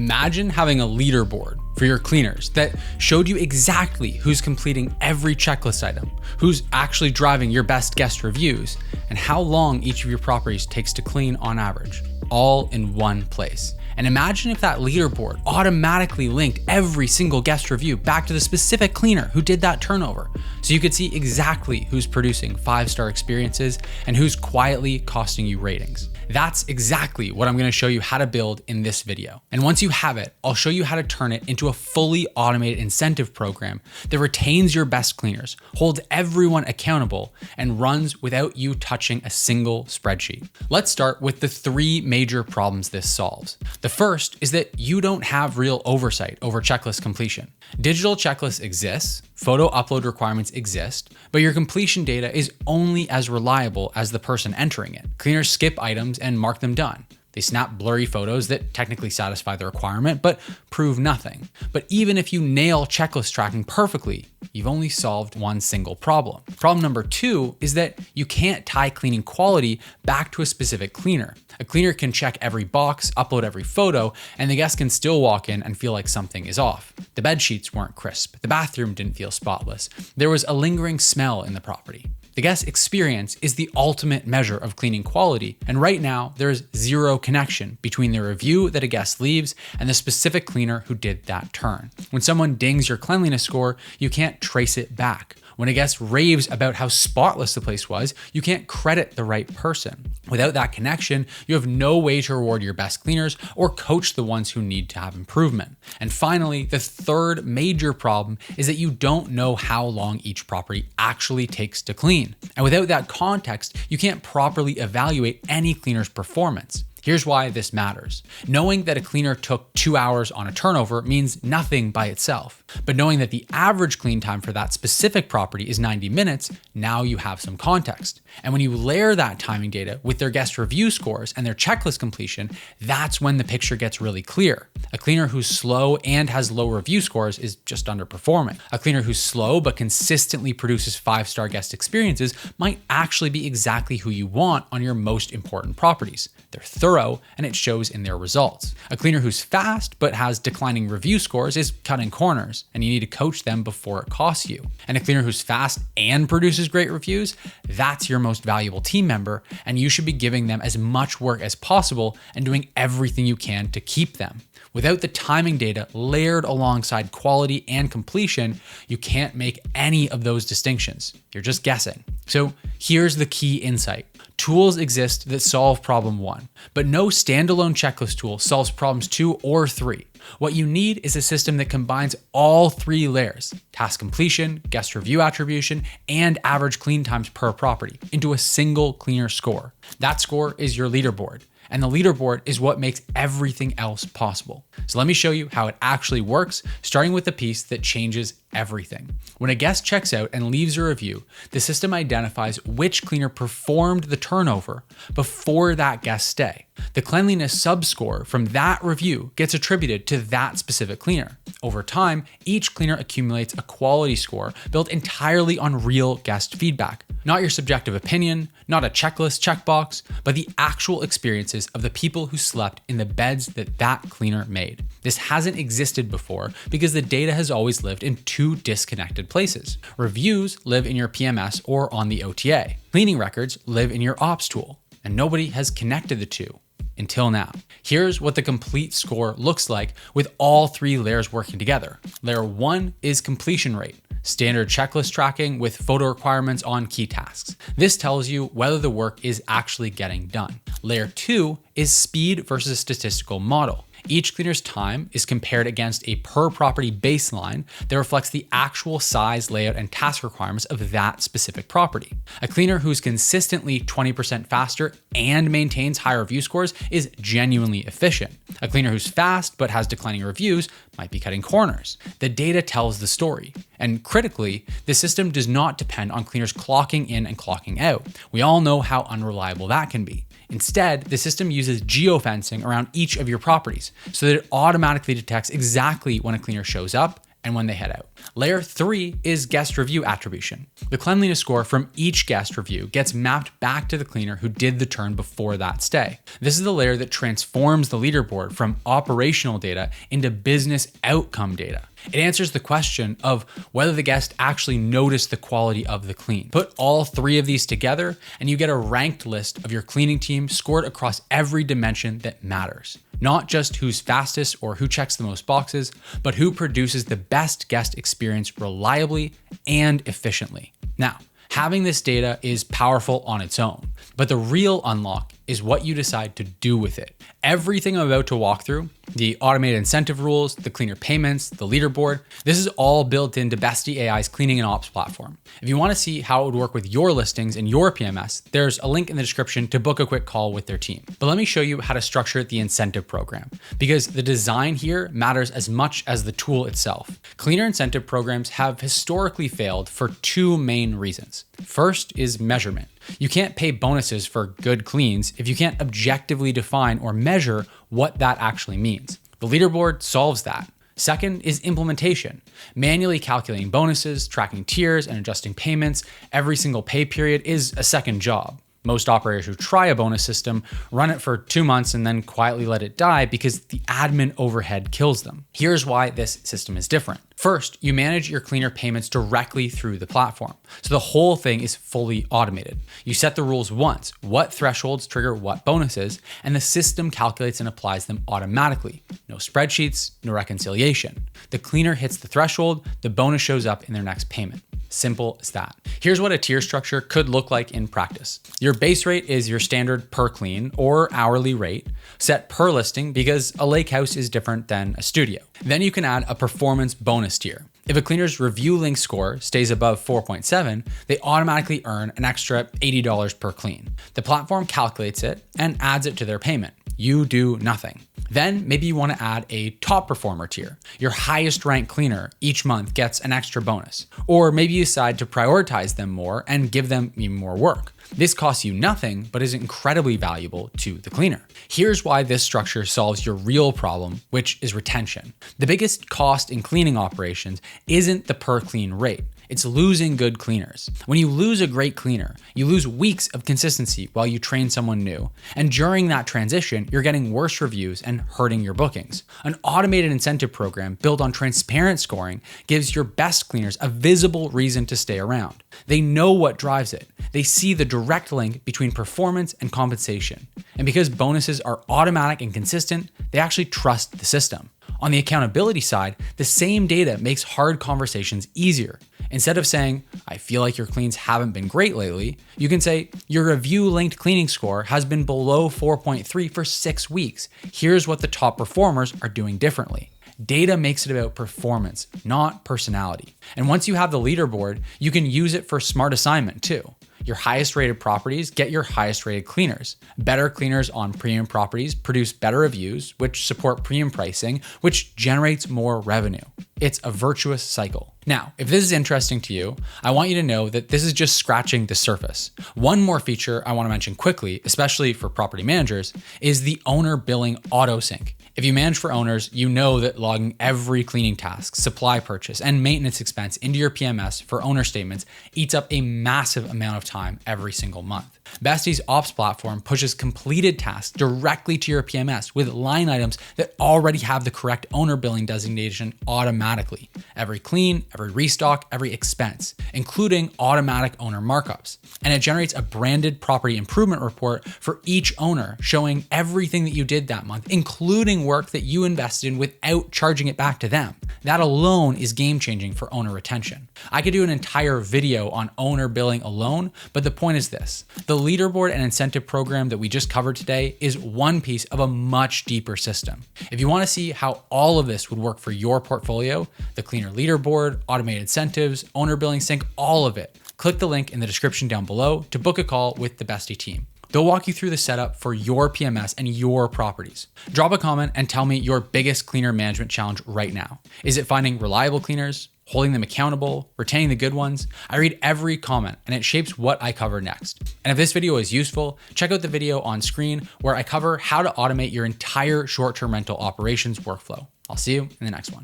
Imagine having a leaderboard for your cleaners that showed you exactly who's completing every checklist item, who's actually driving your best guest reviews, and how long each of your properties takes to clean on average, all in one place. And imagine if that leaderboard automatically linked every single guest review back to the specific cleaner who did that turnover, so you could see exactly who's producing 5-star experiences and who's quietly costing you ratings. That's exactly what I'm going to show you how to build in this video. And once you have it, I'll show you how to turn it into a fully automated incentive program that retains your best cleaners, holds everyone accountable, and runs without you touching a single spreadsheet. Let's start with the 3 major problems this solves. The first is that you don't have real oversight over checklist completion. Digital checklists exist, photo upload requirements exist, but your completion data is only as reliable as the person entering it. Cleaners skip items and mark them done. They snap blurry photos that technically satisfy the requirement, but prove nothing. But even if you nail checklist tracking perfectly, you've only solved one single problem. Problem number 2 is that you can't tie cleaning quality back to a specific cleaner. A cleaner can check every box, upload every photo, and the guest can still walk in and feel like something is off. The bed sheets weren't crisp. The bathroom didn't feel spotless. There was a lingering smell in the property. The guest experience is the ultimate measure of cleaning quality, and right now there's zero connection between the review that a guest leaves and the specific cleaner who did that turn. When someone dings your cleanliness score, you can't trace it back. When a guest raves about how spotless the place was, you can't credit the right person. Without that connection, you have no way to reward your best cleaners or coach the ones who need to have improvement. And finally, the third major problem is that you don't know how long each property actually takes to clean. And without that context, you can't properly evaluate any cleaner's performance. Here's why this matters. Knowing that a cleaner took 2 hours on a turnover means nothing by itself. But knowing that the average clean time for that specific property is 90 minutes, now you have some context. And when you layer that timing data with their guest review scores and their checklist completion, that's when the picture gets really clear. A cleaner who's slow and has low review scores is just underperforming. A cleaner who's slow but consistently produces 5-star guest experiences might actually be exactly who you want on your most important properties. They're thorough, and it shows in their results. A cleaner who's fast but has declining review scores is cutting corners, and you need to coach them before it costs you. And a cleaner who's fast and produces great reviews, that's your most valuable team member, and you should be giving them as much work as possible and doing everything you can to keep them. Without the timing data layered alongside quality and completion, you can't make any of those distinctions. You're just guessing. So here's the key insight. Tools exist that solve problem 1, but no standalone checklist tool solves problems 2 or 3. What you need is a system that combines all 3 layers, task completion, guest review attribution, and average clean times per property, into a single cleaner score. That score is your leaderboard. And the leaderboard is what makes everything else possible. So let me show you how it actually works, starting with the piece that changes everything. When a guest checks out and leaves a review, the system identifies which cleaner performed the turnover before that guest stay. The cleanliness subscore from that review gets attributed to that specific cleaner. Over time, each cleaner accumulates a quality score built entirely on real guest feedback. Not your subjective opinion, not a checklist checkbox, but the actual experiences of the people who slept in the beds that cleaner made. This hasn't existed before because the data has always lived in 2 disconnected places. Reviews live in your PMS or on the OTA. Cleaning records live in your ops tool, and nobody has connected the 2. Until now. Here's what the complete score looks like with all 3 layers working together. Layer 1 is completion rate, standard checklist tracking with photo requirements on key tasks. This tells you whether the work is actually getting done. Layer 2 is speed versus statistical model. Each cleaner's time is compared against a per property baseline that reflects the actual size, layout, and task requirements of that specific property. A cleaner who's consistently 20% faster and maintains high review scores is genuinely efficient. A cleaner who's fast but has declining reviews might be cutting corners. The data tells the story. And critically, the system does not depend on cleaners clocking in and clocking out. We all know how unreliable that can be. Instead, the system uses geofencing around each of your properties so that it automatically detects exactly when a cleaner shows up and when they head out. Layer 3 is guest review attribution. The cleanliness score from each guest review gets mapped back to the cleaner who did the turn before that stay. This is the layer that transforms the leaderboard from operational data into business outcome data. It answers the question of whether the guest actually noticed the quality of the clean. Put all 3 of these together and you get a ranked list of your cleaning team scored across every dimension that matters. Not just who's fastest or who checks the most boxes, but who produces the best guest experience reliably and efficiently. Now, having this data is powerful on its own, but the real unlock is what you decide to do with it. Everything I'm about to walk through, the automated incentive rules, the cleaner payments, the leaderboard, this is all built into Besty AI's cleaning and ops platform. If you want to see how it would work with your listings and your PMS, there's a link in the description to book a quick call with their team. But let me show you how to structure the incentive program, because the design here matters as much as the tool itself. Cleaner incentive programs have historically failed for 2 main reasons. First is measurement. You can't pay bonuses for good cleans if you can't objectively define or measure what that actually means. The leaderboard solves that. Second is implementation. Manually calculating bonuses, tracking tiers, and adjusting payments every single pay period is a second job. Most operators who try a bonus system run it for 2 months and then quietly let it die because the admin overhead kills them. Here's why this system is different. First, you manage your cleaner payments directly through the platform. So the whole thing is fully automated. You set the rules once, what thresholds trigger what bonuses, and the system calculates and applies them automatically. No spreadsheets, no reconciliation. The cleaner hits the threshold, the bonus shows up in their next payment. Simple as that. Here's what a tier structure could look like in practice. Your base rate is your standard per clean or hourly rate, set per listing because a lake house is different than a studio. Then you can add a performance bonus tier. If a cleaner's review link score stays above 4.7, they automatically earn an extra $80 per clean. The platform calculates it and adds it to their payment. You do nothing. Then maybe you want to add a top performer tier. Your highest ranked cleaner each month gets an extra bonus. Or maybe you decide to prioritize them more and give them even more work. This costs you nothing, but is incredibly valuable to the cleaner. Here's why this structure solves your real problem, which is retention. The biggest cost in cleaning operations isn't the per clean rate. It's losing good cleaners. When you lose a great cleaner, you lose weeks of consistency while you train someone new. And during that transition, you're getting worse reviews and hurting your bookings. An automated incentive program built on transparent scoring gives your best cleaners a visible reason to stay around. They know what drives it. They see the direct link between performance and compensation. And because bonuses are automatic and consistent, they actually trust the system. On the accountability side, the same data makes hard conversations easier. Instead of saying, I feel like your cleans haven't been great lately, you can say, your review-linked cleaning score has been below 4.3 for 6 weeks. Here's what the top performers are doing differently. Data makes it about performance, not personality. And once you have the leaderboard, you can use it for smart assignment too. Your highest rated properties get your highest rated cleaners. Better cleaners on premium properties produce better reviews, which support premium pricing, which generates more revenue. It's a virtuous cycle. Now, if this is interesting to you, I want you to know that this is just scratching the surface. One more feature I want to mention quickly, especially for property managers, is the owner billing auto sync. If you manage for owners, you know that logging every cleaning task, supply purchase, and maintenance expense into your PMS for owner statements eats up a massive amount of time every single month. Besty's ops platform pushes completed tasks directly to your PMS with line items that already have the correct owner billing designation automatically. Every clean, every restock, every expense, including automatic owner markups. And it generates a branded property improvement report for each owner showing everything that you did that month, including work that you invested in without charging it back to them. That alone is game changing for owner retention. I could do an entire video on owner billing alone, but the point is this. The leaderboard and incentive program that we just covered today is one piece of a much deeper system. If you want to see how all of this would work for your portfolio, the cleaner leaderboard, automated incentives, owner billing sync, all of it, click the link in the description down below to book a call with the Besty team. They'll walk you through the setup for your PMS and your properties. Drop a comment and tell me your biggest cleaner management challenge right now. Is it finding reliable cleaners, holding them accountable, retaining the good ones? I read every comment and it shapes what I cover next. And if this video is useful, check out the video on screen where I cover how to automate your entire short-term rental operations workflow. I'll see you in the next one.